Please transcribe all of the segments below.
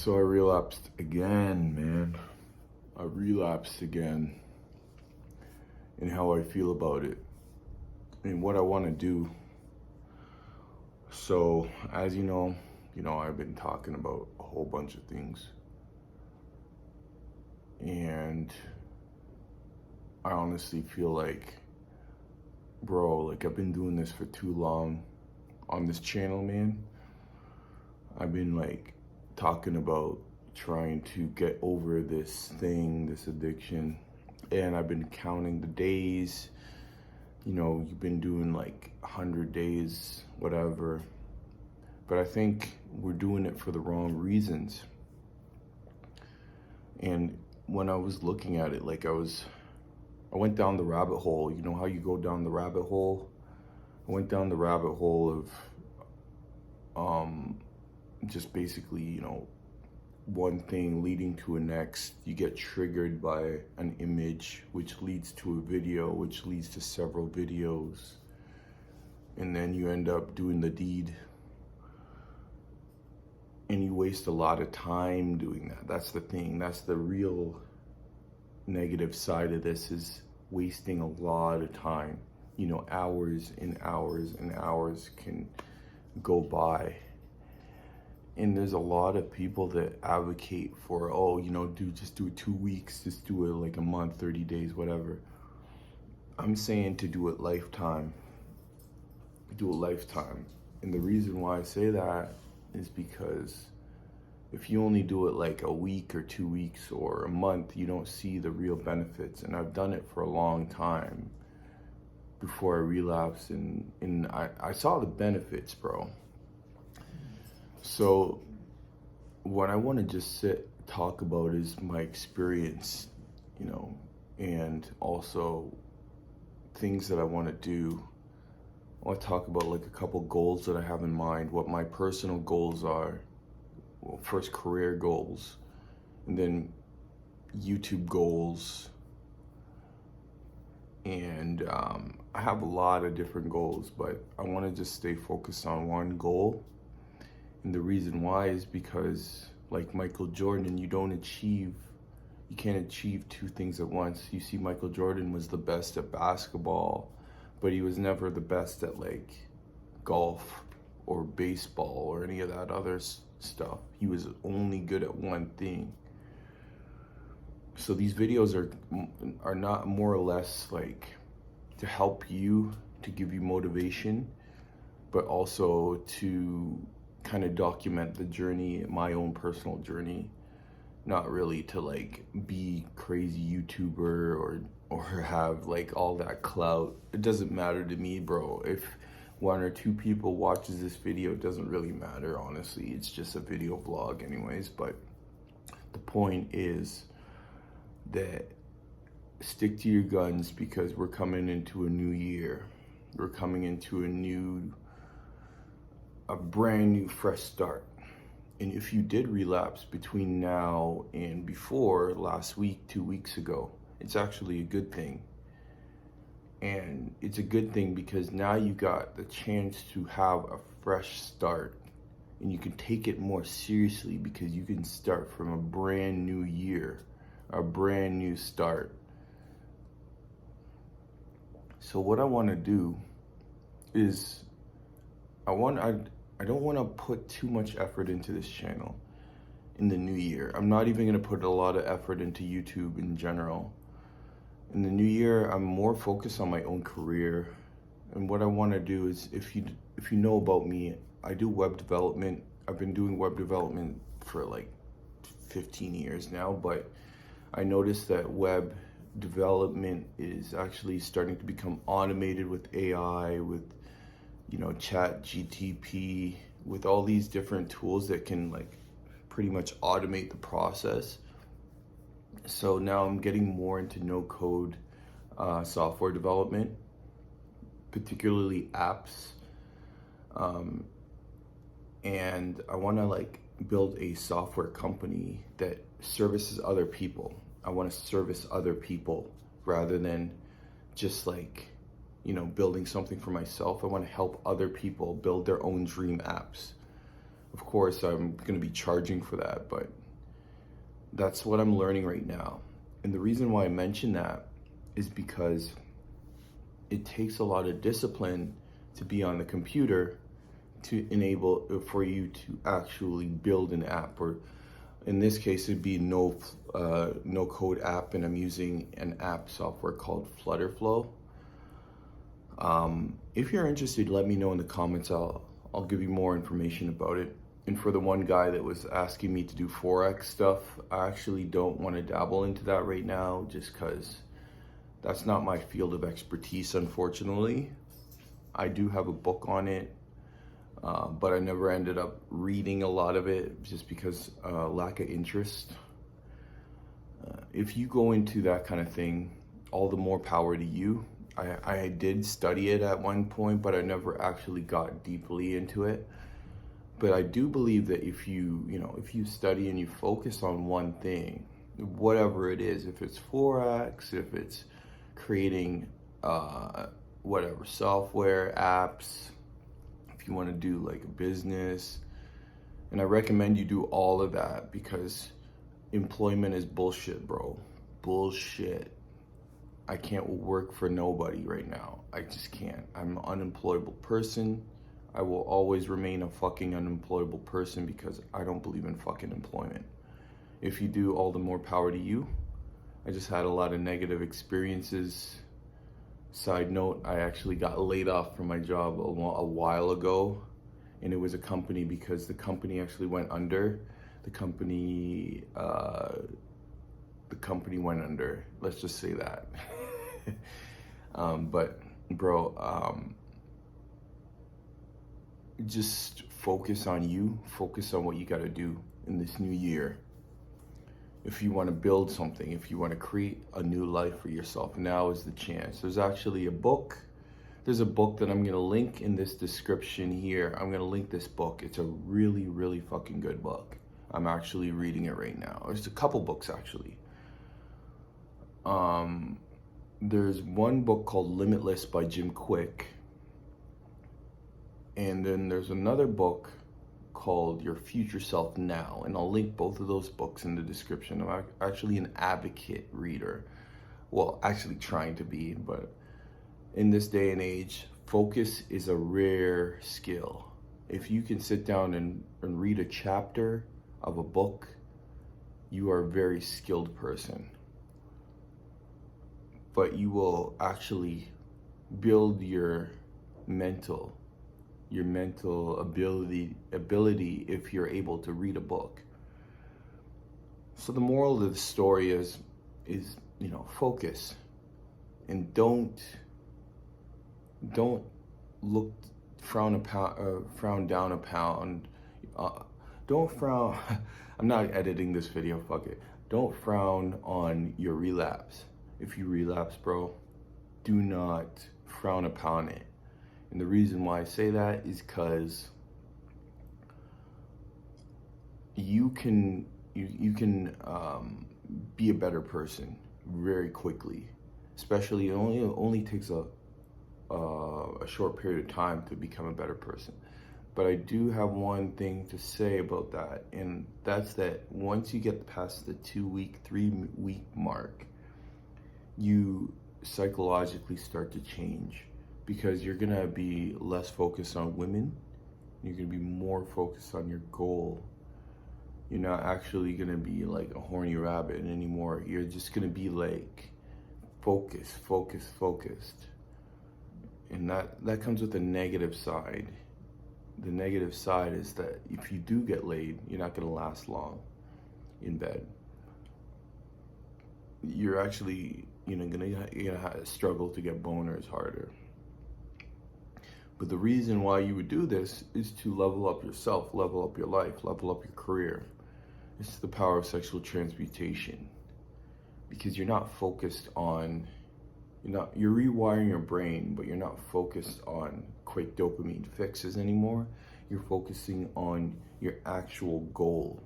So I relapsed again, man. I relapsed again in how I feel about it and what I want to do. So, as you know, I've been talking about a whole bunch of things. And I honestly feel like, bro, I've been doing this for too long on this channel, man. I've been talking about trying to get over this thing, this addiction, and I've been counting the days. You've been doing 100 days, whatever, but I think we're doing it for the wrong reasons. And when I was looking at it, I went down the rabbit hole. You know how you go down the rabbit hole? I went down the rabbit hole of just basically, one thing leading to a next. You get triggered by an image, which leads to a video, which leads to several videos. And then you end up doing the deed. And you waste a lot of time doing that. That's the thing. That's the real negative side of this, is wasting a lot of time. Hours and hours and hours can go by. And there's a lot of people that advocate for, just do it 2 weeks, just do it a month, 30 days, whatever. I'm saying to do it lifetime. Do it lifetime. And the reason why I say that is because if you only do it a week or 2 weeks or a month, you don't see the real benefits. And I've done it for a long time before I relapsed, and I saw the benefits, bro. So what I want to just talk about is my experience, and also things that I want to do. I want to talk about a couple goals that I have in mind, what my personal goals are. Well, first career goals, and then YouTube goals. And I have a lot of different goals, but I want to just stay focused on one goal. And the reason why is because, like Michael Jordan, you can't achieve two things at once. You see, Michael Jordan was the best at basketball, but he was never the best at golf or baseball or any of that other stuff. He was only good at one thing. So these videos are not more or less to help you, to give you motivation, but also to kind of document the journey, my own personal journey. Not really to be crazy YouTuber or have all that clout. It doesn't matter to me, bro. If one or two people watches this video, it doesn't really matter, honestly. It's just a video vlog anyways. But the point is that stick to your guns, because we're coming into a new year. We're coming into a brand new fresh start. And if you did relapse between now and before last week, 2 weeks ago, it's actually a good thing. And it's a good thing because now you got the chance to have a fresh start, and you can take it more seriously because you can start from a brand new year, a brand new start. So what I want to do is I don't want to put too much effort into this channel in the new year. I'm not even going to put a lot of effort into YouTube in general. In the new year, I'm more focused on my own career. And what I want to do is, if you know about me, I do web development. I've been doing web development for 15 years now, but I noticed that web development is actually starting to become automated with AI, with Chat GTP, with all these different tools that can pretty much automate the process. So now I'm getting more into no-code software development, particularly apps, and I want to build a software company that services other people. I want to service other people rather than just building something for myself. I want to help other people build their own dream apps. Of course, I'm going to be charging for that, but that's what I'm learning right now. And the reason why I mention that is because it takes a lot of discipline to be on the computer to enable for you to actually build an app, or in this case it'd be no code app, and I'm using an app software called Flutterflow. If you're interested, let me know in the comments. I'll give you more information about it. And for the one guy that was asking me to do Forex stuff, I actually don't want to dabble into that right now, just because that's not my field of expertise, unfortunately. I do have a book on it, but I never ended up reading a lot of it just because lack of interest. If you go into that kind of thing, all the more power to you. I did study it at one point, but I never actually got deeply into it. But I do believe that if you study and you focus on one thing, whatever it is, if it's Forex, if it's creating whatever software, apps, if you want to do like a business, and I recommend you do all of that, because employment is bullshit, bro. Bullshit. I can't work for nobody right now. I just can't. I'm an unemployable person. I will always remain a fucking unemployable person because I don't believe in fucking employment. If you do, all the more power to you. I just had a lot of negative experiences. Side note, I actually got laid off from my job a while ago, and it was a company because the company actually went under. The company went under. Let's just say that. But bro, just focus on you. Focus on what you got to do in this new year. If you want to build something, if you want to create a new life for yourself, now is the chance. There's actually a book. There's a book that I'm going to link in this description here. I'm going to link this book. It's a really, really fucking good book. I'm actually reading it right now. There's a couple books actually. There's one book called Limitless by Jim Quick. And then there's another book called Your Future Self Now. And I'll link both of those books in the description. I'm actually an advocate reader. Well, actually trying to be, but in this day and age, focus is a rare skill. If you can sit down and read a chapter of a book, you are a very skilled person. But you will actually build your mental ability if you're able to read a book. So the moral of the story is focus, and don't frown down a pound. Don't frown. I'm not editing this video. Fuck it. Don't frown on your relapse. If you relapse, bro, do not frown upon it. And the reason why I say that is because you can be a better person very quickly. Especially, it only takes a short period of time to become a better person. But I do have one thing to say about that, and that's that once you get past the 2-week, 3-week mark, you psychologically start to change, because you're gonna be less focused on women. You're gonna be more focused on your goal. You're not actually gonna be like a horny rabbit anymore. You're just gonna be like focused. And that comes with a negative side. The negative side is that if you do get laid, you're not gonna last long in bed. You're actually gonna struggle to get boners harder. But the reason why you would do this is to level up yourself, level up your life, level up your career. It's the power of sexual transmutation. Because you're not focused on, you're rewiring your brain, but you're not focused on quick dopamine fixes anymore. You're focusing on your actual goal.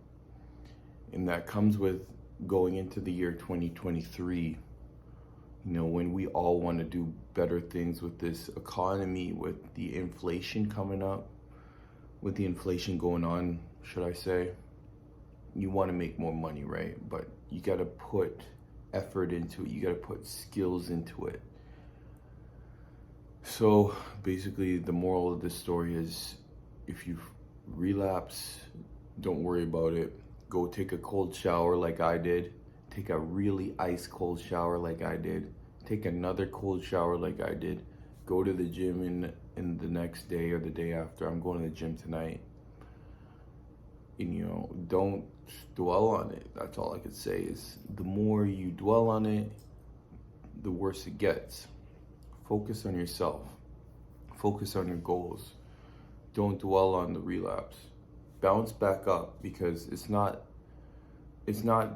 And that comes with going into the year 2023, when we all want to do better things with this economy, with the inflation coming up, with the inflation going on, should I say, you want to make more money, right? But you got to put effort into it. You got to put skills into it. So basically, the moral of this story is, if you relapse, don't worry about it. Go take a cold shower like I did. Take a really ice cold shower like I did. Take another cold shower like I did. Go to the gym in the next day or the day after. I'm going to the gym tonight. And don't dwell on it. That's all I could say is, the more you dwell on it, the worse it gets. Focus on yourself. Focus on your goals. Don't dwell on the relapse. Bounce back up, because it's not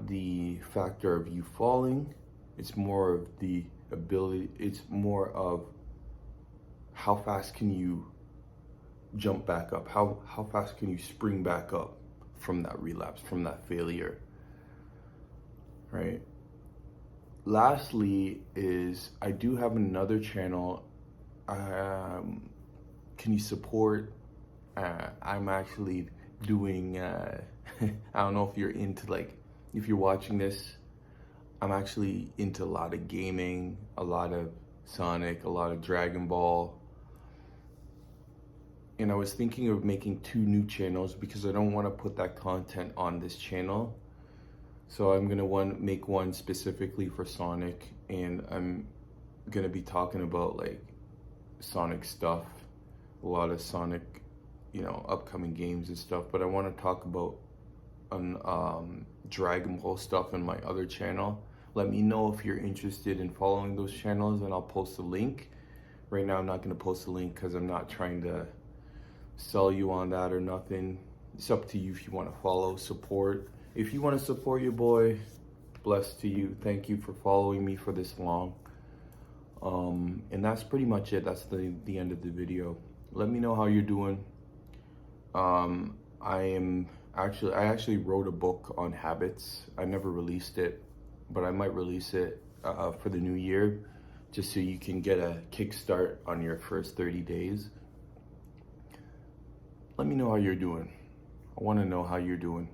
the factor of you falling. It's more of the ability. It's more of how fast can you jump back up? How fast can you spring back up from that relapse, from that failure, right? Lastly is, I do have another channel. Can you support? I'm actually doing, I don't know if you're into, if you're watching this, I'm actually into a lot of gaming, a lot of Sonic, a lot of Dragon Ball. And I was thinking of making 2 new channels, because I don't want to put that content on this channel. So I'm gonna make one specifically for Sonic, and I'm gonna be talking about Sonic stuff, a lot of Sonic, upcoming games and stuff. But I want to talk about Dragon Ball stuff in my other channel. Let me know if you're interested in following those channels, and I'll post a link. Right now I'm not gonna post a link because I'm not trying to sell you on that or nothing. It's up to you if you want to follow, support. If you want to support your boy, blessed to you. Thank you for following me for this long. And that's pretty much it. That's the end of the video. Let me know how you're doing. I actually wrote a book on habits. I never released it, but I might release it for the new year, just so you can get a kickstart on your first 30 days. Let me know how you're doing. I want to know how you're doing.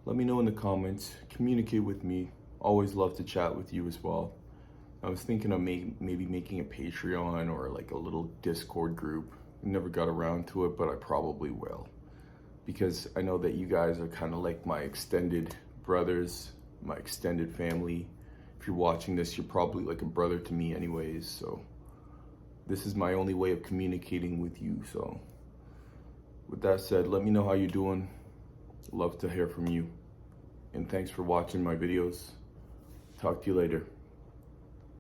Let me know in the comments. Communicate with me. Always love to chat with you as well. I was thinking of maybe making a Patreon or a little Discord group. Never got around to it, but I probably will, because I know that you guys are kind of like my extended brothers, my extended family. If you're watching this, you're probably like a brother to me anyways. So this is my only way of communicating with you. So with that said, let me know how you're doing. Love to hear from you. And thanks for watching my videos. Talk to you later.